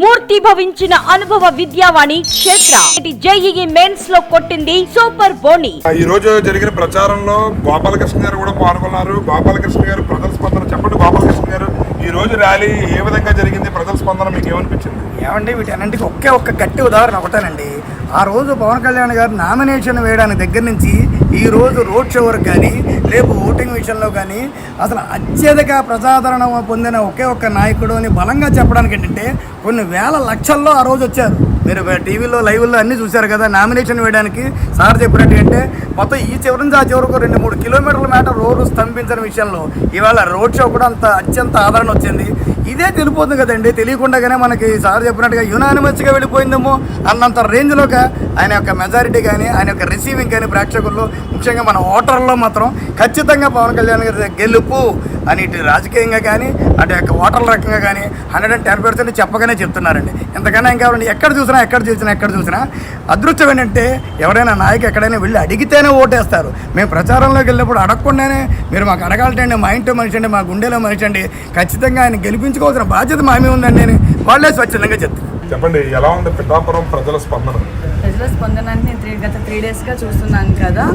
మూర్తి భవించిన అనుభవ విద్యావాణి క్షేత్ర JEE mains లో కొట్టింది సూపర్ బోని. ఈ రోజు జరిగిన ప్రచారంలో గోపాలకృష్ణ గారు కూడా పాల్గొన్నారు. గోపాలకృష్ణ గారు ప్రజల స్పందన చెప్పండి. గోపాలకృష్ణ గారు, ఈ రోజు ర్యాలీ ఏ విధంగా జరిగింది? ప్రజల స్పందన మీకు ఏమనిపించింది? ఏమండి, వీటన్నింటికి ఒక్క గట్టి ఉదాహరణ ఒకటేనండి. ఆ రోజు పవన్ కళ్యాణ్ గారు నామినేషన్ వేయడానికి దగ్గర నుంచి ఈ రోజు రోడ్ షో వరకు కానీ రేపు ఓటింగ్ విషయంలో కానీ అసలు అత్యధిక ప్రజాదరణ పొందిన ఒకే ఒక్క నాయకుడు అని బలంగా చెప్పడానికి ఏంటంటే కొన్ని వేల లక్షల్లో ఆ రోజు వచ్చారు. మీరు టీవీలో లైవ్లో అన్నీ చూశారు కదా. నామినేషన్ వేయడానికి సార్ చెప్పినట్టు అంటే మొత్తం ఈ చివరి నుంచి ఆ చివరకు 2-3 కిలోమీటర్ల మేట రోడ్డు స్తంభించిన విషయంలో ఇవాళ రోడ్ షో కూడా అత్యంత ఆదరణ వచ్చింది. ఇదే తెలిపోతుంది కదండి. తెలియకుండానే మనకి సార్ చెప్పినట్టుగా యునానిమస్గా వెళ్ళిపోయిందేమో అన్నంత రేంజ్లోకి ఆయన యొక్క మెజారిటీ కానీ ఆయన యొక్క రిసీవింగ్ కానీ ప్రేక్షకుల్లో ముఖ్యంగా మన ఓటర్లో మాత్రం ఖచ్చితంగా పవన్ కళ్యాణ్ గారి గెలుపు అని ఇటు రాజకీయంగా కానీ అటు యొక్క ఓటర్ల రకంగా కానీ 110% చెప్పగానే చెప్తున్నారండి. ఎంతకన్నా ఇంకా ఎక్కడ చూసినా అదృష్టం ఏంటంటే ఎవరైనా నాయకు ఎక్కడైనా వెళ్ళి అడిగితేనే ఓటేస్తారు. మేము ప్రచారంలోకి వెళ్ళినప్పుడు అడగకుండానే మీరు మాకు అడగాలంటే మా ఇంట్లో మనిషి అండి, మా గుండెలో మనిషి అండి, ఖచ్చితంగా ఆయన గెలిపించుకోవాల్సిన బాధ్యత మా మీద ఉందండి అని వాళ్ళే స్వచ్ఛందంగా చెప్తారు. చెప్పండి, ఎలా ఉంది పిఠాపురం ప్రజల స్పందన? ప్రజల స్పందన అంటే గత 3 డేస్గా చూస్తున్నాను కదా.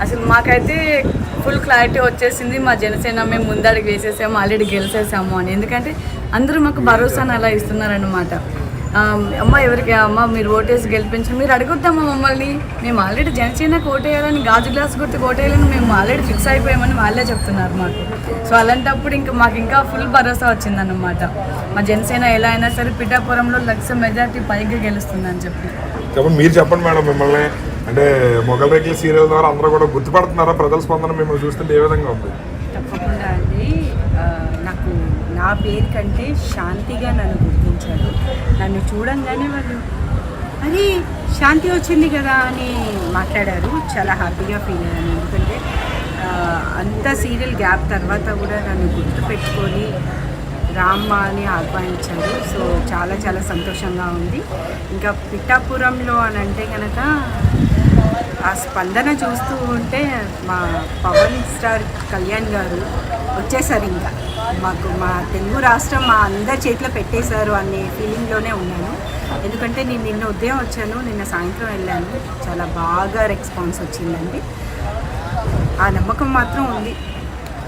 అసలు మాకైతే ఫుల్ క్లారిటీ వచ్చేసింది. మా జనసేన మేము ముందడుగు వేసేసాము, ఆల్రెడీ గెలిచేసాము అని. ఎందుకంటే అందరూ మాకు భరోసాను అలా ఇస్తున్నారనమాట. అమ్మ ఎవరికి అమ్మ మీరు ఓటేసి గెలిపించండి, మీరు అడుగుద్దామా మమ్మల్ని, మేము ఆల్రెడీ జనసేనకు ఓటేయాలని గాజు గ్లాస్ గుర్తుకు ఓటేయాలని మేము ఆల్రెడీ ఫిక్స్ అయిపోయామని వాళ్ళే చెప్తున్నారు మాకు. సో అలాంటప్పుడు మాకు ఇంకా ఫుల్ భరోసా వచ్చిందన్నమాట. మా జనసేన ఎలా అయినా సరే పిఠాపురంలో 1,00,000 మెజార్టీ పైగా గెలుస్తుందని చెప్పి. మీరు చెప్పండి మేడం, మిమ్మల్ని అంటే మొగల్ రేకుల సీరియల్ ద్వారా అందరూ కూడా గుర్తుపడుతున్నారా? ప్రజల స్పందన మిమ్మల్ని చూస్తుంటే ఏ విధంగా ఉంది? తప్పకుండా అండి. నాకు నా పేరు కంటే శాంతిగా నన్ను గుర్తించారు. నన్ను చూడంగానే వాళ్ళు అది శాంతి వచ్చింది కదా అని మాట్లాడారు. చాలా హ్యాపీగా ఫీల్ అయ్యాను. ఎందుకంటే అంత సీరియల్ గ్యాప్ తర్వాత కూడా నన్ను గుర్తుపెట్టుకొని రామ్మ అని ఆహ్వానించారు. సో చాలా చాలా సంతోషంగా ఉంది. ఇంకా పిఠాపురంలో అని అంటే కనుక ఆ స్పందన చూస్తూ ఉంటే మా పవన్ స్టార్ కళ్యాణ్ గారు వచ్చేసారు. ఇంకా మాకు మా తెలుగు రాష్ట్రం మా అందరి చేతిలో పెట్టేశారు అనే ఫీలింగ్లోనే ఉన్నాను. ఎందుకంటే నేను నిన్న ఉదయం వచ్చాను, నిన్న సాయంత్రం వెళ్ళాను. చాలా బాగా రెస్పాన్స్ వచ్చిందండి. ఆ నమ్మకం మాత్రం ఉంది.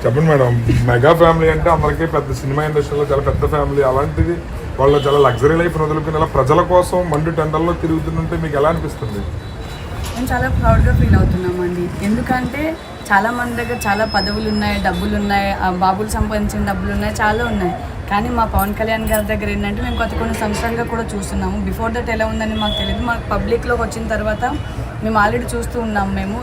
చెప్పండి మేడం, మెగా ఫ్యామిలీ అంటే అందరికీ పెద్ద సినిమా ఇండస్ట్రీలో చాలా పెద్ద ఫ్యామిలీ. అలాంటిది వాళ్ళు చాలా లగ్జరీ లైఫ్ వదులుకుని ఇలా ప్రజల కోసం మండు టెండర్లో తిరుగుతుంటే మీకు ఎలా అనిపిస్తుంది? మేము చాలా ప్రౌడ్గా ఫీల్ అవుతున్నామండి. ఎందుకంటే చాలామంది దగ్గర చాలా పదవులు ఉన్నాయి, డబ్బులు ఉన్నాయి, బాబులు సంపాదించిన డబ్బులు ఉన్నాయి, చాలా ఉన్నాయి. కానీ మా పవన్ కళ్యాణ్ గారి దగ్గర ఏంటంటే మేము కొన్ని సంవత్సరాలుగా కూడా చూస్తున్నాము. బిఫోర్ దట్ ఎలా ఉందని మాకు తెలియదు. మాకు పబ్లిక్లోకి వచ్చిన తర్వాత మేము ఆల్రెడీ చూస్తూ ఉన్నాం. మేము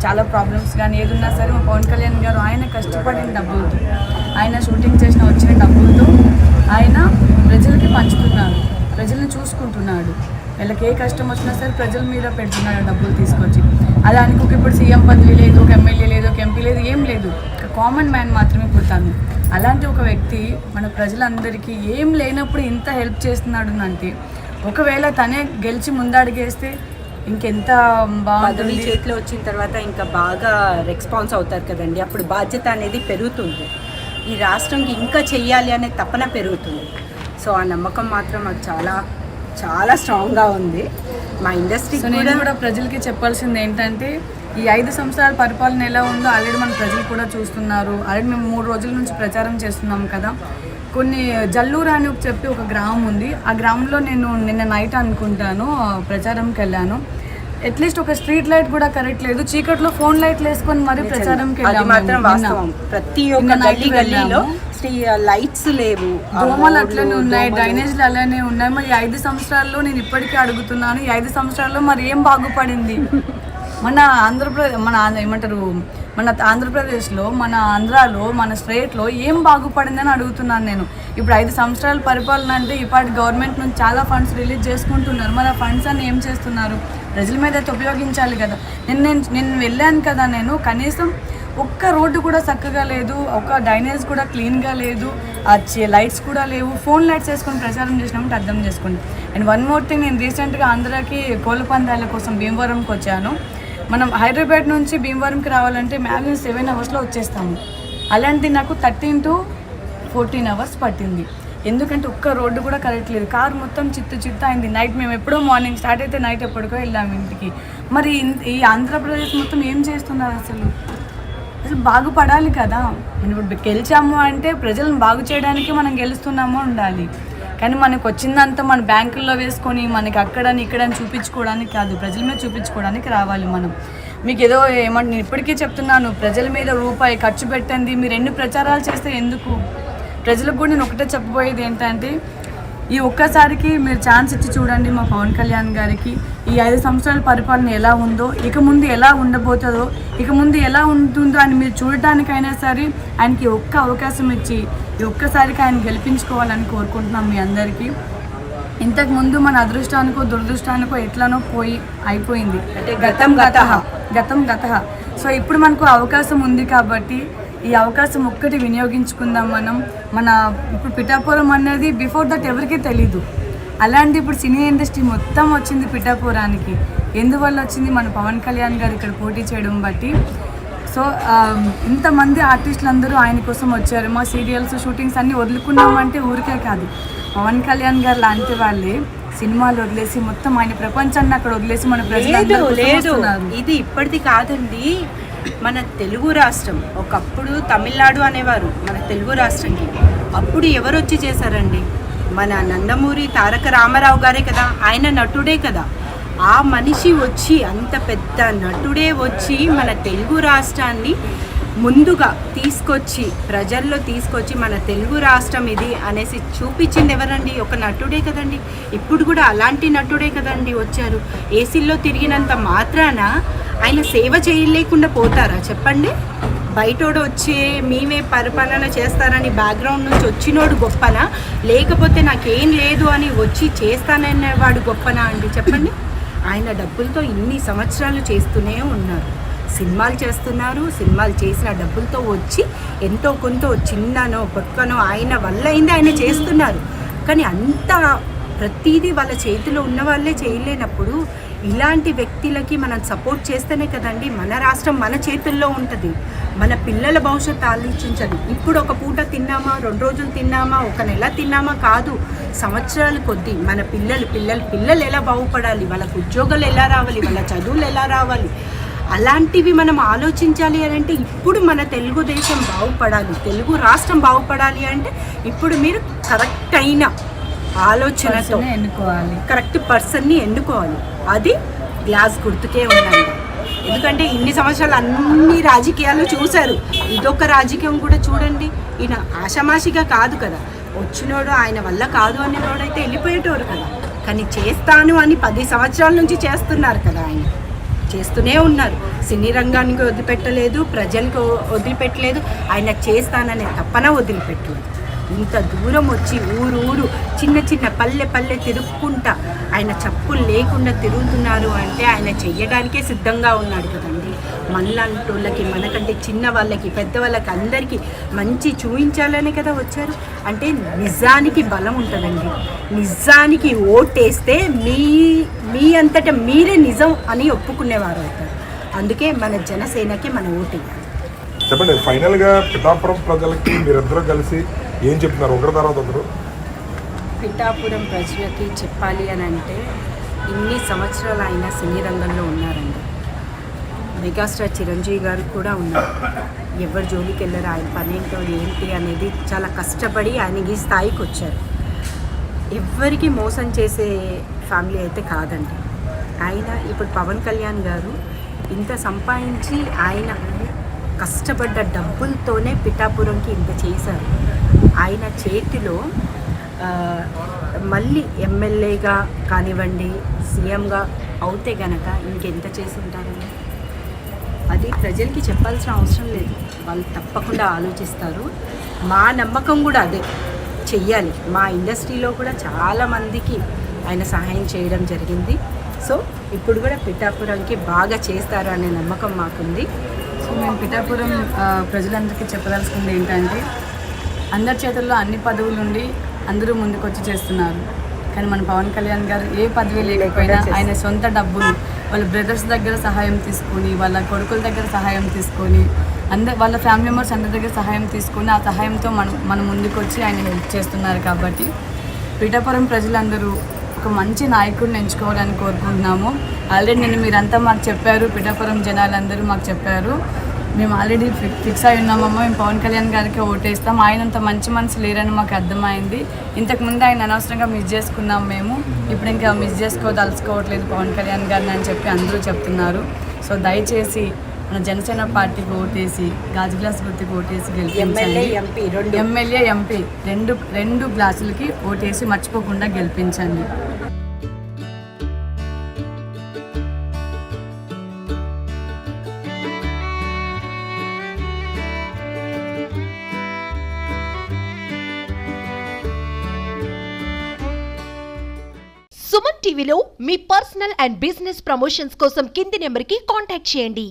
చాలా ప్రాబ్లమ్స్ కానీ ఏది ఉన్నా సరే మా పవన్ కళ్యాణ్ గారు ఆయన కష్టపడిన డబ్బులతో, ఆయన షూటింగ్ చేసిన వచ్చిన డబ్బులతో ఆయన ప్రజలకి పంచుతున్నాడు, ప్రజల్ని చూసుకుంటున్నాడు. వీళ్ళకి ఏ కష్టం వచ్చినా సరే ప్రజల మీద పెడుతున్నాడు డబ్బులు తీసుకొచ్చి. అలా అనుకోక ఇప్పుడు సీఎం పదవి లేదు, ఒక ఎమ్మెల్యే లేదు, ఒక ఎంపీ లేదు, ఏం లేదు, ఒక కామన్ మ్యాన్ మాత్రమే పుడతాను. అలాంటి ఒక వ్యక్తి మన ప్రజలందరికీ ఏం లేనప్పుడు ఇంత హెల్ప్ చేస్తున్నాడు అంటే ఒకవేళ తనే గెలిచి ముందడిగేస్తే ఇంకెంత పదవి చేతిలో వచ్చిన తర్వాత ఇంకా బాగా రెస్పాన్స్ అవుతారు కదండి. అప్పుడు బాధ్యత అనేది పెరుగుతుంది. ఈ రాష్ట్రంకి ఇంకా చెయ్యాలి అనే తపన పెరుగుతుంది. సో ఆ నమ్మకం మాత్రం మాకు చాలా చాలా స్ట్రాంగ్గా ఉంది. మా ఇండస్ట్రీ నేను కూడా ప్రజలకి చెప్పాల్సింది ఏంటంటే ఈ 5 సంవత్సరాల పరిపాలన ఎలా ఉందో ఆల్రెడీ మన ప్రజలు కూడా చూస్తున్నారు. ఆల్రెడీ మేము 3 రోజుల నుంచి ప్రచారం చేస్తున్నాం కదా. కొన్ని జల్లూరు అని చెప్పి ఒక గ్రామం ఉంది. ఆ గ్రామంలో నేను నిన్న నైట్ అనుకుంటాను ప్రచారంకి వెళ్ళాను. అట్లీస్ట్ ఒక స్ట్రీట్ లైట్ కూడా కరెక్ట్ లేదు. చీకట్లో ఫోన్ లైట్లు వేసుకొని మరీ ప్రచారంకి వెళ్ళాము. ప్రతి ఒక్క గల్లీలో లైట్స్ లేవు, దోమలు అట్లనే ఉన్నాయి, డ్రైనేజ్లు అలానే ఉన్నాయి. మరి 5 సంవత్సరాల్లో నేను ఇప్పటికీ అడుగుతున్నాను, ఈ 5 సంవత్సరాల్లో మరి ఏం బాగుపడింది? మన ఆంధ్రప్రదేశ్లో, మన ఆంధ్రాలో, మన స్టేట్లో ఏం బాగుపడిందని అడుగుతున్నాను నేను. ఇప్పుడు 5 సంవత్సరాల పరిపాలన అంటే ఇప్పటి గవర్నమెంట్ నుంచి చాలా ఫండ్స్ రిలీజ్ చేసుకుంటున్నారు. మరి ఆ ఫండ్స్ అన్ని ఏం చేస్తున్నారు? ప్రజల మీద అయితే ఉపయోగించాలి కదా. నేను వెళ్ళాను కదా, నేను కనీసం ఒక్క రోడ్డు కూడా చక్కగా లేదు, ఒక డ్రైనేజ్ కూడా క్లీన్గా లేదు, లైట్స్ కూడా లేవు. ఫోన్ లైట్స్ వేసుకొని ప్రచారం చేసినామంటే అర్థం చేసుకోండి. అండ్ వన్ మోర్ థింగ్, నేను రీసెంట్గా ఆంధ్రాకి కోళ్ళ పందాల కోసం భీమవరంకి వచ్చాను. మనం హైదరాబాద్ నుంచి భీమవరంకి రావాలంటే మ్యాక్సిమం 7 అవర్స్లో వచ్చేస్తాము. అలాంటిది నాకు 13 to 14 అవర్స్ పట్టింది. ఎందుకంటే ఒక్క రోడ్డు కూడా కరెక్ట్ లేదు, కారు మొత్తం చిత్తు అయింది. నైట్ మేము ఎప్పుడో మార్నింగ్ స్టార్ట్ అయితే నైట్ ఎప్పటికో వెళ్ళాము ఇంటికి. మరి ఈ ఆంధ్రప్రదేశ్ మొత్తం ఏం చేస్తున్నారు అసలు బాగుపడాలి కదా. మనం ఇప్పుడు గెలిచాము అంటే ప్రజలను బాగు చేయడానికి మనం గెలుస్తున్నామో ఉండాలి, కానీ మనకు వచ్చిందంతా మన బ్యాంకుల్లో వేసుకొని మనకి అక్కడని ఇక్కడని చూపించుకోవడానికి కాదు, ప్రజల మీద చూపించుకోవడానికి రావాలి మనం. మీకు ఏదో ఏమంటే నేను ఇప్పటికీ చెప్తున్నాను, ప్రజల మీద రూపాయి ఖర్చు పెట్టండి మీరు ఎన్ని ప్రచారాలు చేస్తే ఎందుకు. ప్రజలకు కూడా నేను ఒకటే చెప్పబోయేది ఏంటంటే, ఈ ఒక్కసారికి మీరు ఛాన్స్ ఇచ్చి చూడండి మా పవన్ కళ్యాణ్ గారికి. ఈ 5 సంవత్సరాల పరిపాలన ఎలా ఉందో, ఇక ముందు ఎలా ఉండబోతుందో, ఇక ముందు ఎలా ఉంటుందో అని మీరు చూడటానికైనా సరే ఆయనకి ఒక్క అవకాశం ఇచ్చి ఈ ఒక్కసారికి ఆయన గెలిపించుకోవాలని కోరుకుంటున్నాం మీ అందరికీ. ఇంతకుముందు మన అదృష్టానికో దురదృష్టానికో ఎట్లనో అయిపోయింది, అంటే గతం గత. సో ఇప్పుడు మనకు అవకాశం ఉంది కాబట్టి ఈ అవకాశం ఒక్కటి వినియోగించుకుందాం మనం. ఇప్పుడు పిఠాపురం అనేది బిఫోర్ దట్ ఎవరికీ తెలీదు, అలాంటి ఇప్పుడు సినీ ఇండస్ట్రీ మొత్తం వచ్చింది పిఠాపురానికి. ఎందువల్ల వచ్చింది? మన పవన్ కళ్యాణ్ గారు ఇక్కడ పోటీ చేయడం బట్టి. సో ఇంతమంది ఆర్టిస్టులు అందరూ ఆయన కోసం వచ్చారు. మా సీరియల్స్ షూటింగ్స్ అన్నీ వదులుకున్నామంటే ఊరికే కాదు, పవన్ కళ్యాణ్ గారు లాంటి వాళ్ళే సినిమాలు వదిలేసి మొత్తం ఆయన ప్రపంచాన్ని అక్కడ వదిలేసి మన ప్రజలు. ఇది ఇప్పటిది కాదండి, మన తెలుగు రాష్ట్రం ఒకప్పుడు తమిళనాడు అనేవారు మన తెలుగు రాష్ట్రంకి. అప్పుడు ఎవరు వచ్చి చేశారండి? మన నందమూరి తారక రామారావు గారే కదా, ఆయన నటుడే కదా. ఆ మనిషి వచ్చి, అంత పెద్ద నటుడే వచ్చి మన తెలుగు రాష్ట్రాన్ని ముందుగా తీసుకొచ్చి ప్రజల్లో తీసుకొచ్చి మన తెలుగు రాష్ట్రం ఇది అనేసి చూపించింది ఎవరండి? ఒక నటుడే కదండి. ఇప్పుడు కూడా అలాంటి నటుడే కదండి వచ్చారు. ఏసీల్లో తిరిగినంత మాత్రాన ఆయన సేవ చేయలేకుండా పోతారా చెప్పండి? బయటోడు వచ్చే మేమే పరిపాలన చేస్తారని బ్యాక్గ్రౌండ్ నుంచి వచ్చినోడు గొప్పనా, లేకపోతే నాకేం లేదు అని వచ్చి చేస్తాననేవాడు గొప్పనా అండి చెప్పండి? ఆయన డబ్బులతో ఇన్ని సంవత్సరాలు చేస్తూనే ఉన్నారు, సినిమాలు చేస్తున్నారు. సినిమాలు చేసిన డబ్బులతో వచ్చి ఎంతో కొంత చిన్ననో పొక్కనో ఆయన వల్ల అయింది ఆయన చేస్తున్నారు. కానీ అంత ప్రతిదీ వాళ్ళ చేతిలో ఉన్న వాళ్ళే చేయలేనప్పుడు ఇలాంటి వ్యక్తులకి మనం సపోర్ట్ చేస్తేనే కదండి మన రాష్ట్రం మన చేతుల్లో ఉంటుంది. మన పిల్లల భవిష్యత్తు ఆలోచించదు. ఇప్పుడు ఒక పూట తిన్నామా, 2 రోజులు తిన్నామా, 1 నెల తిన్నామా కాదు, సంవత్సరాలు కొద్దీ మన పిల్లలు ఎలా బాగుపడాలి, వాళ్ళకు ఉద్యోగాలు ఎలా రావాలి, వాళ్ళ చదువులు ఎలా రావాలి, అలాంటివి మనం ఆలోచించాలి అని అంటే ఇప్పుడు మన తెలుగుదేశం బాగుపడాలి, తెలుగు రాష్ట్రం బాగుపడాలి అంటే ఇప్పుడు మీరు కరెక్ట్ అయిన ఆలోచనతో ఎన్నుకోవాలి, కరెక్ట్ పర్సన్ని ఎన్నుకోవాలి. అది గ్లాస్ గుర్తుకే ఉందండి. ఎందుకంటే ఇన్ని సంవత్సరాలు అన్ని రాజకీయాలు చూశారు, ఇదొక రాజకీయం కూడా చూడండి. ఈయన ఆషామాషిగా కాదు కదా వచ్చినోడు, ఆయన వల్ల కాదు అనేవాడైతే వెళ్ళిపోయేటోడు కదా. కానీ చేస్తాను అని 10 సంవత్సరాల నుంచి చేస్తున్నారు కదా, ఆయన చేస్తూనే ఉన్నారు. సినీ రంగానికి వదిలిపెట్టలేదు, ప్రజలకు వదిలిపెట్టలేదు, ఆయన చేస్తాననే తప్పన వదిలిపెట్టలేదు. ఇంత దూరం వచ్చి ఊరు చిన్న పల్లె తిరుగుకుంటా ఆయన చెప్పులు లేకుండా తిరుగుతున్నారు అంటే ఆయన చెయ్యడానికే సిద్ధంగా ఉన్నాడు కదండి. మనలాంటోళ్ళకి, మనకంటే చిన్న వాళ్ళకి, పెద్దవాళ్ళకి అందరికీ మంచి చూపించాలనే కదా వచ్చారు. అంటే నిజానికి బలం ఉంటుందండి. నిజానికి ఓటేస్తే మీ అంతటా మీరే నిజం అని ఒప్పుకునేవారు అవుతారు. అందుకే మన జనసేనకి మనం ఓటేయాలి. చెప్పండి, ఫైనల్గా పిఠాపురం ప్రజలకి మీరిద్దరూ కలిసి ఏం చెప్తున్నారు ఒకరి తర్వాత ఒకరు? పిఠాపురం ప్రజలకి చెప్పాలి అని అంటే, ఇన్ని సంవత్సరాలు ఆయన సినీ రంగంలో ఉన్నారండి. మెగాస్టార్ చిరంజీవి గారు కూడా ఉన్నారు. ఎవరి జోలికి వెళ్ళారు, ఆయన పనేంటో ఏంటి అనేది చాలా కష్టపడి ఆయన ఈ స్థాయికి వచ్చారు. ఎవ్వరికి మోసం చేసే ఫ్యామిలీ అయితే కాదండి ఆయన. ఇప్పుడు పవన్ కళ్యాణ్ గారు ఇంత సంపాదించి ఆయన కష్టపడ్డ డబ్బులతోనే పిఠాపురంకి ఇంత చేశారు. ఆయన చేతిలో మళ్ళీ ఎమ్మెల్యేగా కానివ్వండి, సీఎంగా అవుతే గనక ఇంకెంత చేసి ఉంటారండి. అది ప్రజలకి చెప్పాల్సిన అవసరం లేదు, వాళ్ళు తప్పకుండా ఆలోచిస్తారు. మా నమ్మకం కూడా అదే, చెయ్యాలి. మా ఇండస్ట్రీలో కూడా చాలామందికి ఆయన సహాయం చేయడం జరిగింది. సో ఇప్పుడు కూడా పిఠాపురంకి బాగా చేస్తారు అనే నమ్మకం మాకుంది. సో మేము పిఠాపురం ప్రజలందరికీ చెప్పదలుచుకుంది ఏంటంటే, అందరి చేతుల్లో అన్ని పదవులు ఉండి అందరూ ముందుకు వచ్చి చేస్తున్నారు. కానీ మన పవన్ కళ్యాణ్ గారు ఏ పదవి లేకపోయినా ఆయన సొంత డబ్బులు వాళ్ళ బ్రదర్స్ దగ్గర సహాయం తీసుకొని, వాళ్ళ కొడుకుల దగ్గర సహాయం తీసుకొని వాళ్ళ ఫ్యామిలీ మెంబర్స్ అందరి దగ్గర సహాయం తీసుకుని ఆ సహాయంతో మన ముందుకు వచ్చి ఆయన హెల్ప్ చేస్తున్నారు. కాబట్టి పిఠాపురం ప్రజలందరూ ఒక మంచి నాయకుడిని ఎంచుకోవాలని కోరుకుంటున్నాము. ఆల్రెడీ మీరంతా మాకు చెప్పారు, పిఠాపురం జనాలందరూ మాకు చెప్పారు. మేము ఆల్రెడీ ఫిక్స్ అయి ఉన్నామమ్మా, మేము పవన్ కళ్యాణ్ గారికి ఓటేస్తాం. ఆయనంత మంచి మనసు లేరని మాకు అర్థమైంది. ఇంతకుముందు ఆయన అనవసరంగా మిస్ చేసుకున్నాం మేము, ఇప్పుడు ఇంకా మిస్ చేసుకోదలుచుకోవట్లేదు పవన్ కళ్యాణ్ గారిని అని చెప్పి అందరూ చెప్తున్నారు. సో దయచేసి మన జనసేన పార్టీకి ఓటేసి గాజు గ్లాస్ గుర్తుకు ఓటేసి గెలిపించండి. ఎమ్మెల్యే ఎంపీ రెండు గ్లాసులకి ఓటేసి మర్చిపోకుండా గెలిపించండి. సుమన్ టీవీలో మీ పర్సనల్ అండ్ బిజినెస్ ప్రమోషన్స్ కోసం కింది నెంబర్కి కాంటాక్ట్ చేయండి.